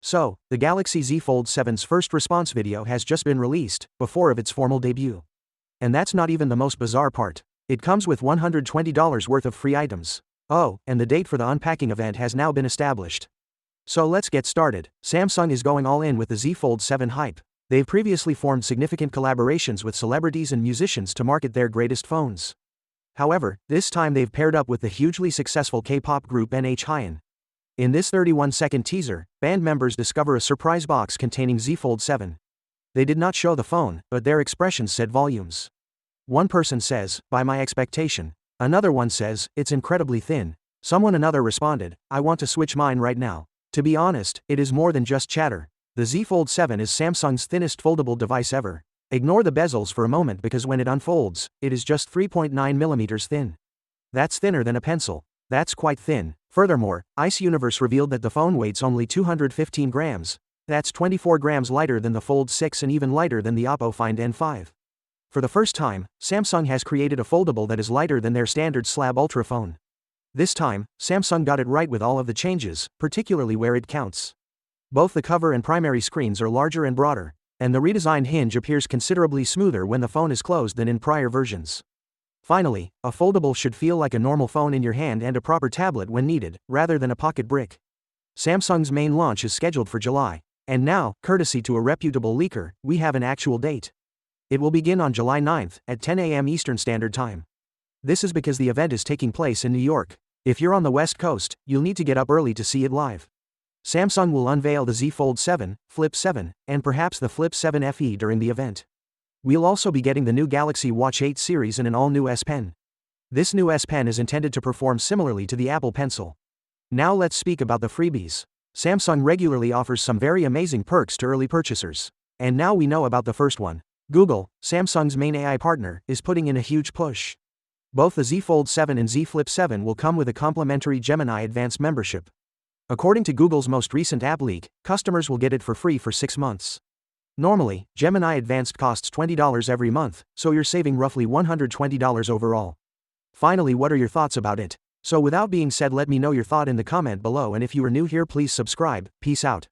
So, the Galaxy Z Fold 7's first response video has just been released, before of its formal debut. And that's not even the most bizarre part. It comes with $120 worth of free items. Oh, and the date for the unpacking event has now been established. So let's get started. Samsung is going all in with the Z Fold 7 hype. They've previously formed significant collaborations with celebrities and musicians to market their greatest phones. However, this time they've paired up with the hugely successful K-pop group NH Hyun. In this 31-second teaser, band members discover a surprise box containing Z Fold 7. They did not show the phone, but their expressions said volumes. One person says, "By my expectation." Another one says, "It's incredibly thin." Another responded, "I want to switch mine right now." To be honest, it is more than just chatter. The Z Fold 7 is Samsung's thinnest foldable device ever. Ignore the bezels for a moment because when it unfolds, it is just 3.9 millimeters thin. That's thinner than a pencil. That's quite thin. Furthermore, Ice Universe revealed that the phone weighs only 215 grams. That's 24 grams lighter than the Fold 6 and even lighter than the Oppo Find N5. For the first time, Samsung has created a foldable that is lighter than their standard slab Ultra phone. This time, Samsung got it right with all of the changes, particularly where it counts. Both the cover and primary screens are larger and broader, and the redesigned hinge appears considerably smoother when the phone is closed than in prior versions. Finally, a foldable should feel like a normal phone in your hand and a proper tablet when needed, rather than a pocket brick. Samsung's main launch is scheduled for July, and now, courtesy to a reputable leaker, we have an actual date. It will begin on July 9th, at 10 a.m. Eastern Standard Time. This is because the event is taking place in New York. If you're on the West Coast, you'll need to get up early to see it live. Samsung will unveil the Z Fold 7, Flip 7, and perhaps the Flip 7 FE during the event. We'll also be getting the new Galaxy Watch 8 series and an all-new S Pen. This new S Pen is intended to perform similarly to the Apple Pencil. Now let's speak about the freebies. Samsung regularly offers some very amazing perks to early purchasers. And now we know about the first one. Google, Samsung's main AI partner, is putting in a huge push. Both the Z Fold 7 and Z Flip 7 will come with a complimentary Gemini Advanced membership. According to Google's most recent app leak, customers will get it for free for 6 months. Normally, Gemini Advanced costs $20 every month, so you're saving roughly $120 overall. Finally, what are your thoughts about it? So without being said, let me know your thought in the comment below, and if you are new here, please subscribe. Peace out.